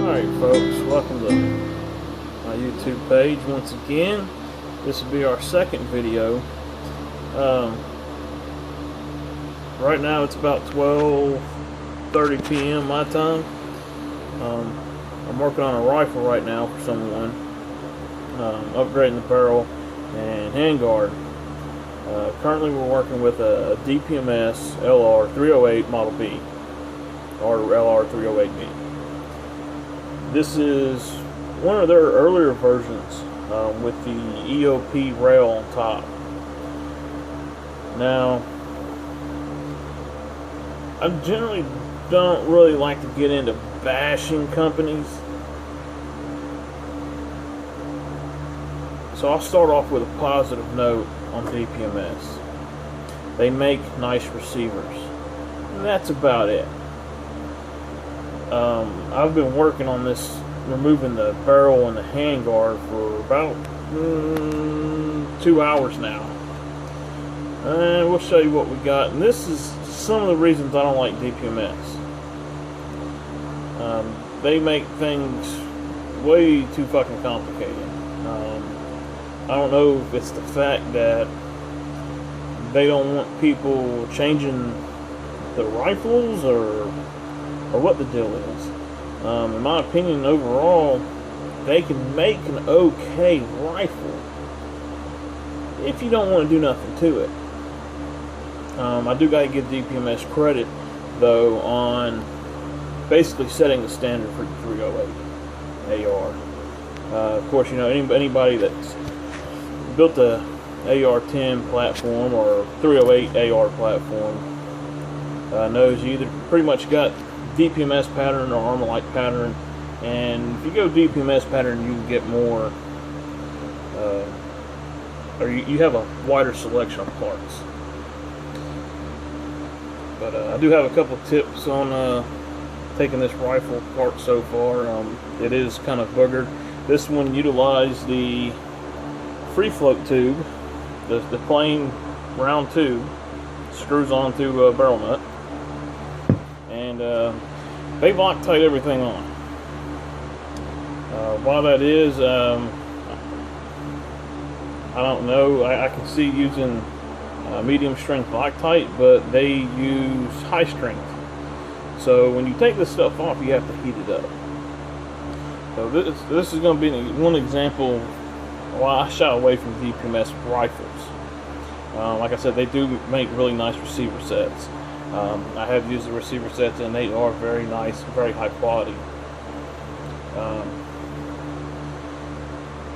Alright folks, welcome to my YouTube page once again. This will be our second video. Right now it's about 12:30 p.m. my time. I'm working on a rifle right now for someone, upgrading the barrel and handguard. Currently we're working with a Dpms LR308 Model B, or LR308B. This is one of their earlier versions with the EOP rail on top. Now, I generally don't really like to get into bashing companies, so I'll start off with a positive note on Dpms. They make nice receivers, and that's about it. I've been working on this, removing the barrel and the handguard for about 2 hours now, and we'll show you what we got. And this is some of the reasons I don't like DPMS. They make things way too fucking complicated. I don't know if it's the fact that they don't want people changing the rifles or what the deal is. In my opinion, overall, they can make an okay rifle if you don't want to do nothing to it. I do got to give DPMS credit, though, on basically setting the standard for the 308 AR. Of course, you know, anybody that's built the AR-10 platform or 308 AR platform knows you either pretty much got DPMS pattern or Armalite pattern, and if you go DPMS pattern, you can get more, or you have a wider selection of parts. But I do have a couple tips on taking this rifle apart so far. It is kind of boogered. This one utilized the free float tube, the plain round tube, screws onto a barrel nut, and they Loctite everything on. Why that is, I don't know. I can see using medium strength Loctite, but they use high strength. So when you take this stuff off, you have to heat it up. So this is going to be one example why I shy away from DPMS rifles. Like I said, they do make really nice receiver sets. I have used the receiver sets, and they are very nice, very high quality.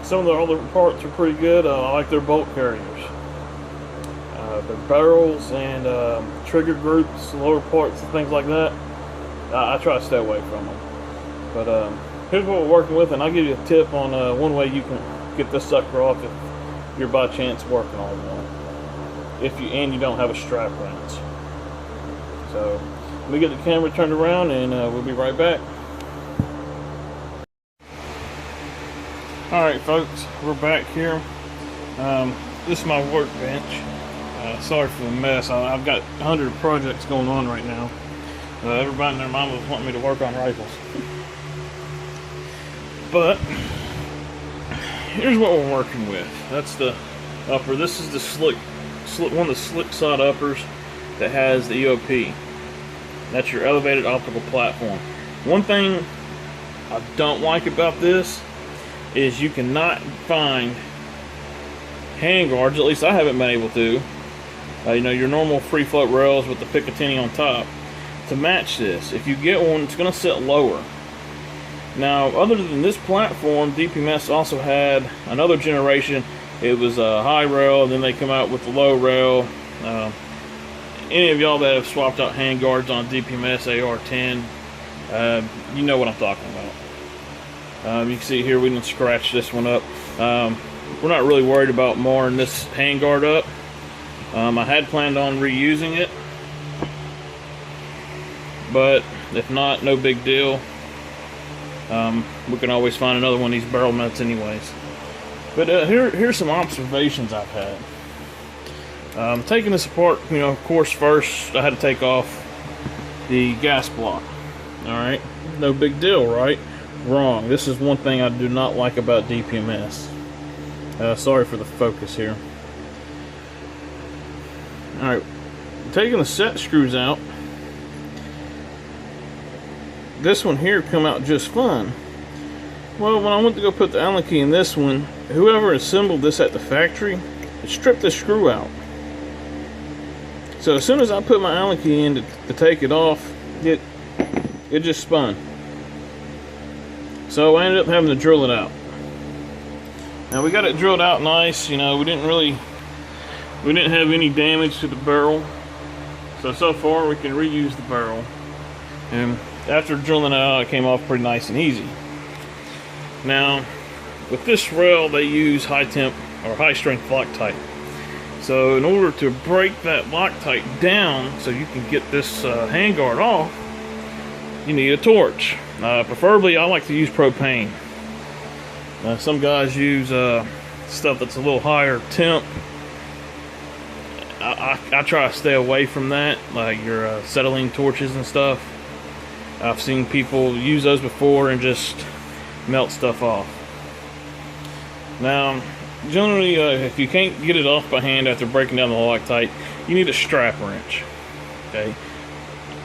Some of the other parts are pretty good. I like their bolt carriers. Their barrels and trigger groups, lower parts, and things like that, I try to stay away from them. But here's what we're working with, and I'll give you a tip on one way you can get this sucker off if you're by chance working on one. If you don't have a strap wrench. So let me get the camera turned around, and we'll be right back. Alright folks, we're back here. This is my workbench. Sorry for the mess. I've got 100 projects going on right now. Everybody and their mama was wanting me to work on rifles. But here's what we're working with. That's the upper. This is the one of the slick side uppers that has the EOP. That's your elevated optical platform. One thing I don't like about this is you cannot find handguards, at least I haven't been able to, you know, your normal free float rails with the Picatinny on top, to match this. If you get one, it's going to sit lower. Now, other than this platform, DPMS also had another generation. It was a high rail, and then they come out with the low rail. Any of y'all that have swapped out handguards on DPMS AR-10, you know what I'm talking about. You can see here we didn't scratch this one up. We're not really worried about marring this handguard up. I had planned on reusing it, but if not, no big deal. We can always find another one of these barrel nuts anyways. But here's some observations I've had. Taking this apart, you know, of course, first I had to take off the gas block. Alright, no big deal, right? wrong. This is one thing I do not like about DPMS. Sorry for the focus here. Alright, taking the set screws out, this one here come out just fine. Well, when I went to go put the Allen key in this one, whoever assembled this at the factory, it stripped the screw out. So as soon as I put my Allen key in to take it off, it just spun. So I ended up having to drill it out. Now we got it drilled out nice, you know, we didn't have any damage to the barrel. So far we can reuse the barrel. And after drilling it out, it came off pretty nice and easy. Now, with this rail, they use high temp or high strength Loctite. So in order to break that Loctite down so you can get this handguard off, you need a torch. Preferably, I like to use propane. Some guys use stuff that's a little higher temp. I try to stay away from that, like your acetylene torches and stuff. I've seen people use those before and just melt stuff off. Now, generally, if you can't get it off by hand after breaking down the Loctite, you need a strap wrench. Okay,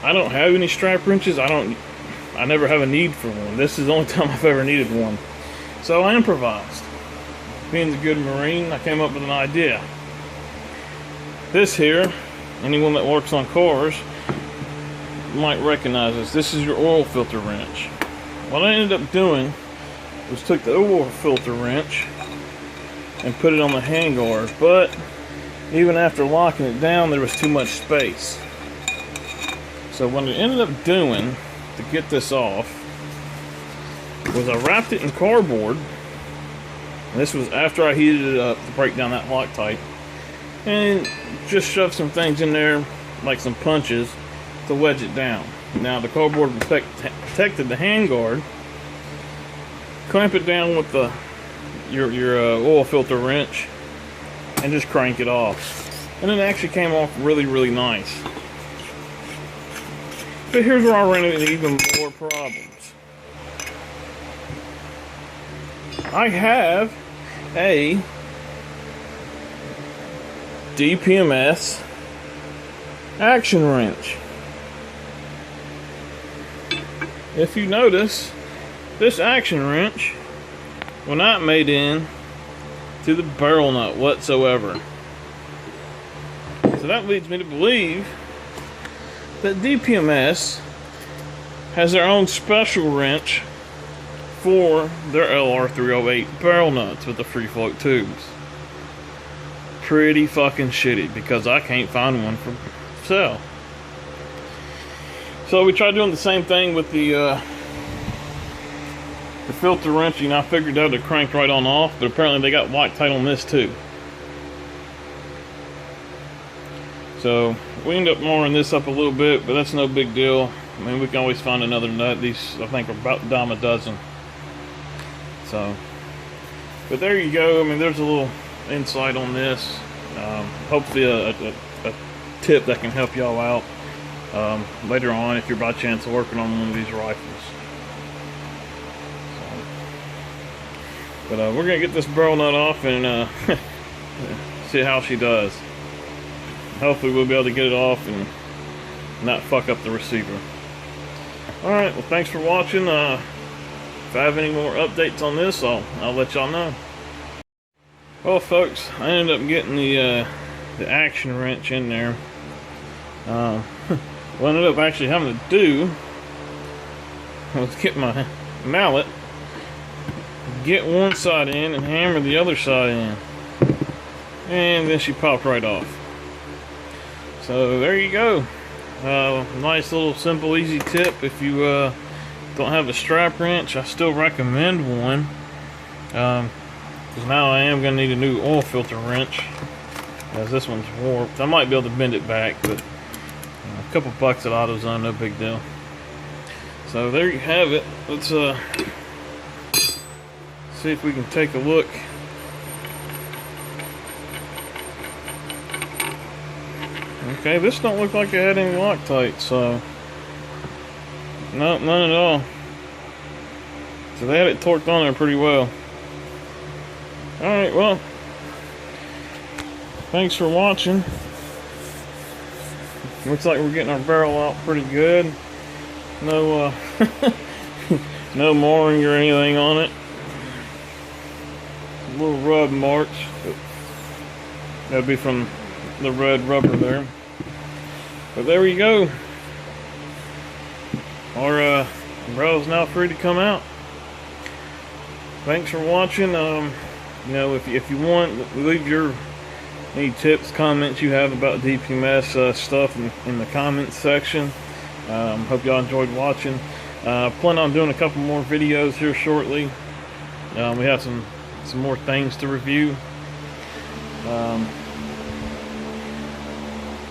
I don't have any strap wrenches. I never have a need for one. This is the only time I've ever needed one. So I improvised. Being a good Marine, I came up with an idea. This here, anyone that works on cars might recognize this. This is your oil filter wrench. What I ended up doing was took the oil filter wrench and put it on the handguard, but even after locking it down, there was too much space. So what I ended up doing to get this off was I wrapped it in cardboard, and this was after I heated it up to break down that Loctite, and just shoved some things in there like some punches to wedge it down. Now the cardboard protected the handguard. Clamp it down with your oil filter wrench and just crank it off, and it actually came off really nice. But here's where I ran into even more problems. I have a DPMS action wrench. If you notice, this action wrench will not made in to the barrel nut whatsoever. So that leads me to believe that DPMS has their own special wrench for their LR308 barrel nuts with the free float tubes. Pretty fucking shitty, because I can't find one for sale. So we tried doing the same thing with the filter wrench. You know, I figured out it cranked right on off, but apparently they got Loctite on this too. So we end up mooring this up a little bit, but that's no big deal. I mean, we can always find another nut. These, I think, are about a dime a dozen. So, but there you go. I mean, there's a little insight on this. Hopefully a tip that can help y'all out later on if you're by chance working on one of these rifles. So, but we're gonna get this barrel nut off and see how she does. Hopefully we'll be able to get it off and not fuck up the receiver. Alright, well, thanks for watching. If I have any more updates on this, I'll let y'all know. Well, folks, I ended up getting the action wrench in there. What I ended up actually having to do was get my mallet, get one side in, and hammer the other side in. And then she popped right off. So there you go. Nice little simple easy tip. If you don't have a strap wrench, I still recommend one, because now I am going to need a new oil filter wrench, as this one's warped. I might be able to bend it back, but a couple bucks at AutoZone, no big deal. So there you have it. Let's see if we can take a look. Okay, this don't look like it had any Loctite, so no, none at all. So they had it torqued on there pretty well. Alright, well, thanks for watching. Looks like we're getting our barrel out pretty good. No, no marring or anything on it. Little rub marks. That'd be from the red rubber there. But there we go. Our barrel's now free to come out. Thanks for watching. You know, if you want, leave your any tips, comments you have about DPMS stuff in the comments section. Hope y'all enjoyed watching. Plan on doing a couple more videos here shortly. We have some more things to review. I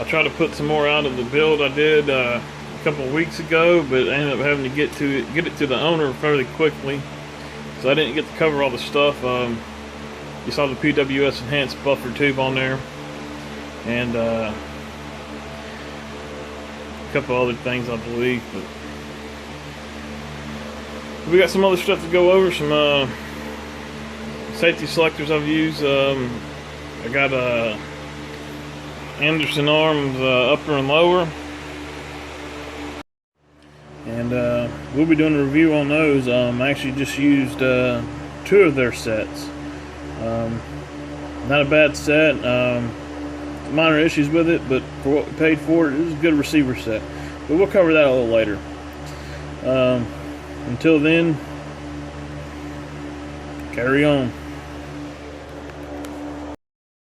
tried to put some more out of the build I did a couple of weeks ago, but I ended up having to get it to the owner fairly quickly, so I didn't get to cover all the stuff. You saw the PWS enhanced buffer tube on there, and a couple other things I believe, but we got some other stuff to go over. Some safety selectors I've used. I got Anderson arms upper and lower, and we'll be doing a review on those. I actually just used 2 of their sets. Not a bad set. Minor issues with it, but for what we paid for it, it was a good receiver set. But we'll cover that a little later. Until then, carry on.